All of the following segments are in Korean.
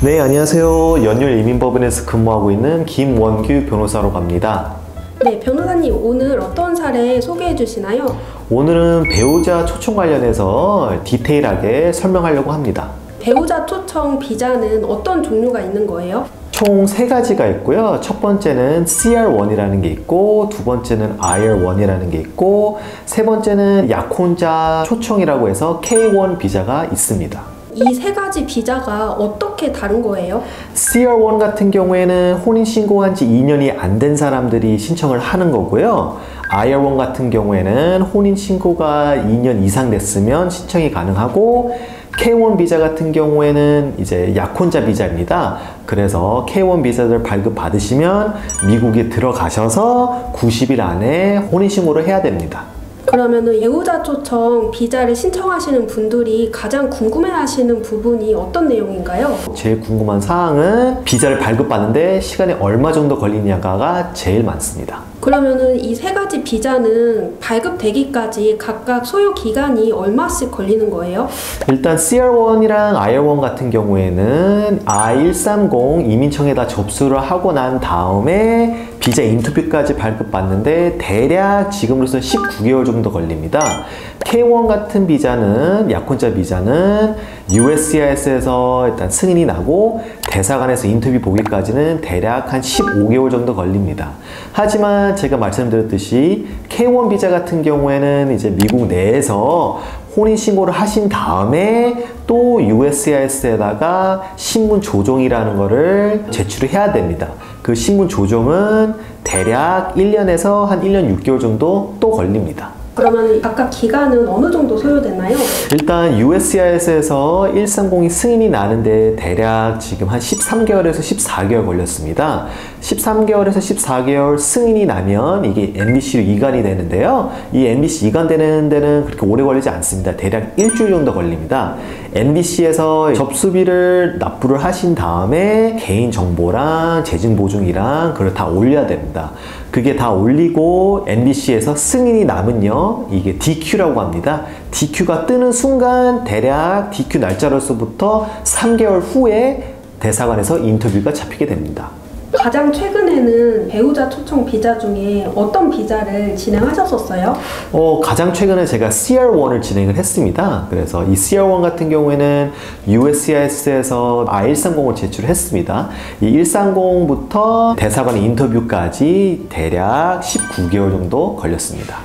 네, 안녕하세요. 연율 이민법원에서 근무하고 있는 김원규 변호사로 갑니다. 네, 변호사님 오늘 어떤 사례 소개해 주시나요? 오늘은 배우자 초청 관련해서 디테일하게 설명하려고 합니다. 배우자 초청 비자는 어떤 종류가 있는 거예요? 총 3가지가 있고요. 첫 번째는 CR1이라는 게 있고, 두 번째는 IR1이라는 게 있고, 세 번째는 약혼자 초청이라고 해서 K1 비자가 있습니다. 이 3가지 비자가 어떻게 다른 거예요? CR1 같은 경우에는 혼인신고한 지 2년이 안 된 사람들이 신청을 하는 거고요. IR1 같은 경우에는 혼인신고가 2년 이상 됐으면 신청이 가능하고, K1 비자 같은 경우에는 이제 약혼자 비자입니다. 그래서 K1 비자를 발급받으시면 미국에 들어가셔서 90일 안에 혼인신고를 해야 됩니다. 그러면은 배우자 초청 비자를 신청하시는 분들이 가장 궁금해하시는 부분이 어떤 내용인가요? 제일 궁금한 사항은 비자를 발급받는데 시간이 얼마 정도 걸리냐가 제일 많습니다. 그러면은 이 3가지 비자는 발급되기까지 각각 소요 기간이 얼마씩 걸리는 거예요? 일단 CR1이랑 IR1 같은 경우에는 I-130 이민청에다 접수를 하고 난 다음에 비자 인터뷰까지 발급받는데 대략 지금으로서 19개월 정도 걸립니다. K1 같은 비자는, 약혼자 비자는 USCIS에서 일단 승인이 나고 대사관에서 인터뷰 보기까지는 대략 한 15개월 정도 걸립니다. 하지만 제가 말씀드렸듯이 K1 비자 같은 경우에는 이제 미국 내에서 혼인신고를 하신 다음에 또 USCIS에다가 신분 조정이라는 거를 제출을 해야 됩니다. 그 신분 조정은 대략 1년에서 한 1년 6개월 정도 또 걸립니다. 그러면 각각 기간은 어느 정도 소요되나요? 일단 USCIS에서 130이 승인이 나는데 대략 지금 한 13개월에서 14개월 걸렸습니다. 13개월에서 14개월 승인이 나면 이게 NBC로 이관이 되는데요. 이 NBC 이관되는 데는 그렇게 오래 걸리지 않습니다. 대략 일주일 정도 걸립니다. NBC에서 접수비를 납부를 하신 다음에 개인정보랑 재증보증이랑 그걸 다 올려야 됩니다. 그게 다 올리고 NBC에서 승인이 나면요, 이게 DQ라고 합니다. DQ가 뜨는 순간 대략 DQ 날짜로서부터 3개월 후에 대사관에서 인터뷰가 잡히게 됩니다. 가장 최근에는 배우자 초청 비자 중에 어떤 비자를 진행하셨었어요? 가장 최근에 제가 CR1을 진행을 했습니다. 그래서 이 CR1 같은 경우에는 USCIS에서 I-130을 제출했습니다. 이 130부터 대사관 인터뷰까지 대략 19개월 정도 걸렸습니다.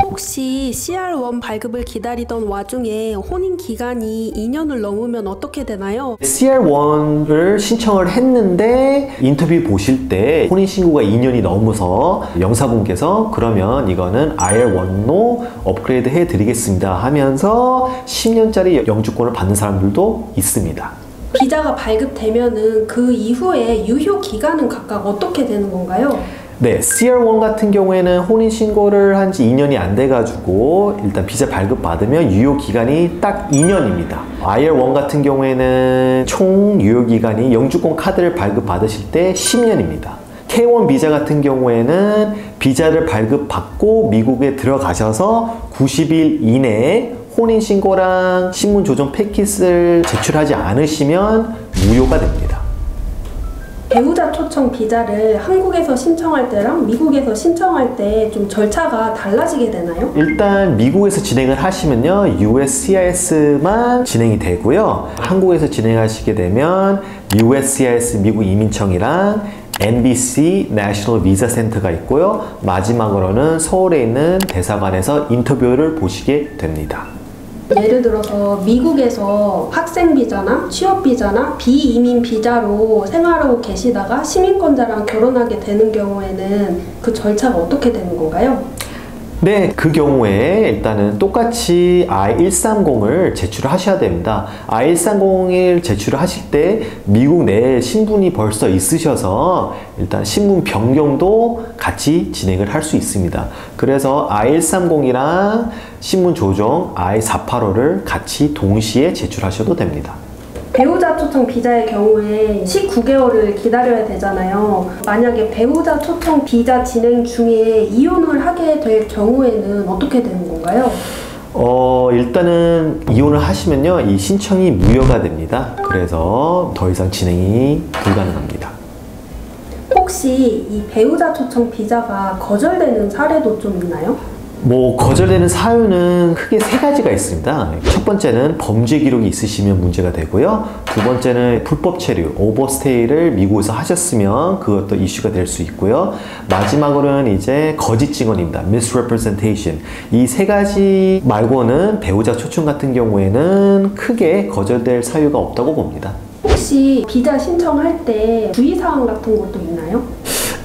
혹시 CR1 발급을 기다리던 와중에 혼인 기간이 2년을 넘으면 어떻게 되나요? CR1을 신청을 했는데 인터뷰 보실 때 혼인신고가 2년이 넘어서 영사분께서 그러면 이거는 IR1로 업그레이드 해드리겠습니다 하면서 10년짜리 영주권을 받는 사람들도 있습니다. 비자가 발급되면은 그 이후에 유효 기간은 각각 어떻게 되는 건가요? 네, CR1 같은 경우에는 혼인신고를 한 지 2년이 안 돼가지고 일단 비자 발급받으면 유효기간이 딱 2년입니다. IR1 같은 경우에는 총 유효기간이 영주권 카드를 발급받으실 때 10년입니다. K1 비자 같은 경우에는 비자를 발급받고 미국에 들어가셔서 90일 이내에 혼인신고랑 신분조정 패킷을 제출하지 않으시면 무효가 됩니다. 배우자 초청 비자를 한국에서 신청할 때랑 미국에서 신청할 때 좀 절차가 달라지게 되나요? 일단 미국에서 진행을 하시면요, USCIS만 진행이 되고요. 한국에서 진행하시게 되면 USCIS 미국 이민청이랑 NBC National Visa Center가 있고요. 마지막으로는 서울에 있는 대사관에서 인터뷰를 보시게 됩니다. 예를 들어서 미국에서 학생 비자나 취업 비자나 비이민 비자로 생활하고 계시다가 시민권자랑 결혼하게 되는 경우에는 그 절차가 어떻게 되는 건가요? 네, 그 경우에 일단은 똑같이 I-130을 제출을 하셔야 됩니다. I-130을 제출을 하실 때 미국 내에 신분이 벌써 있으셔서 일단 신분 변경도 같이 진행을 할 수 있습니다. 그래서 I-130이랑 신분 조정 I-485를 같이 동시에 제출하셔도 됩니다. 배우자 초청 비자의 경우에 19개월을 기다려야 되잖아요. 만약에 배우자 초청 비자 진행 중에 이혼을 하게 될 경우에는 어떻게 되는 건가요? 일단은 이혼을 하시면요, 이 신청이 무효가 됩니다. 그래서 더 이상 진행이 불가능합니다. 혹시 이 배우자 초청 비자가 거절되는 사례도 좀 있나요? 거절되는 사유는 크게 세 가지가 있습니다. 첫 번째는 범죄 기록이 있으시면 문제가 되고요. 두 번째는 불법 체류, 오버스테이를 미국에서 하셨으면 그것도 이슈가 될 수 있고요. 마지막으로는 이제 거짓 증언입니다. misrepresentation. 이 세 가지 말고는 배우자 초청 같은 경우에는 크게 거절될 사유가 없다고 봅니다. 혹시 비자 신청할 때 주의사항 같은 것도 있나요?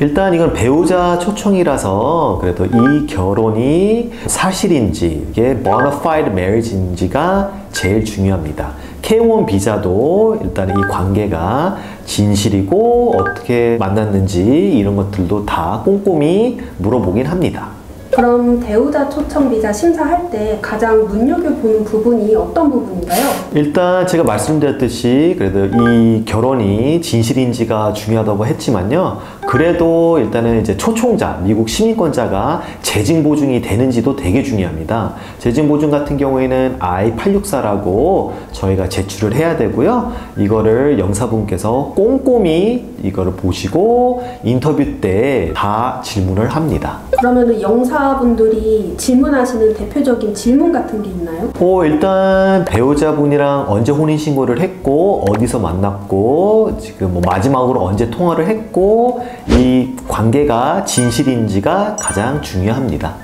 일단 이건 배우자 초청이라서 그래도 이 결혼이 사실인지 이게 bonafide marriage인지가 제일 중요합니다. K1 비자도 일단 이 관계가 진실이고 어떻게 만났는지 이런 것들도 다 꼼꼼히 물어보긴 합니다. 그럼 배우자 초청 비자 심사할 때 가장 눈여겨보는 부분이 어떤 부분인가요? 일단 제가 말씀드렸듯이 그래도 이 결혼이 진실인지가 중요하다고 했지만요. 그래도 일단은 이제 초청자, 미국 시민권자가 재직 보증이 되는지도 되게 중요합니다. 재직 보증 같은 경우에는 I-864라고 저희가 제출을 해야 되고요. 이거를 영사분께서 꼼꼼히 이거를 보시고 인터뷰 때 다 질문을 합니다. 그러면은 영사분들이 질문하시는 대표적인 질문 같은 게 있나요? 일단 배우자분이랑 언제 혼인신고를 했고 어디서 만났고 지금 마지막으로 언제 통화를 했고 이 관계가 진실인지가 가장 중요합니다.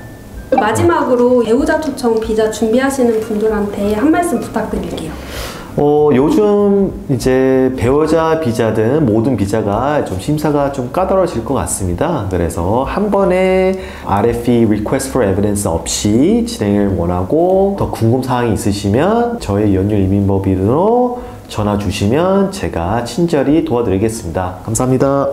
마지막으로 배우자 초청 비자 준비하시는 분들한테 한 말씀 부탁드릴게요. 요즘 이제 배우자 비자든 모든 비자가 좀 심사가 좀 까다로워질 것 같습니다. 그래서 한 번에 RFE Request for Evidence 없이 진행을 원하고 더 궁금사항이 있으시면 저희 연율 이민법인으로 전화 주시면 제가 친절히 도와드리겠습니다. 감사합니다.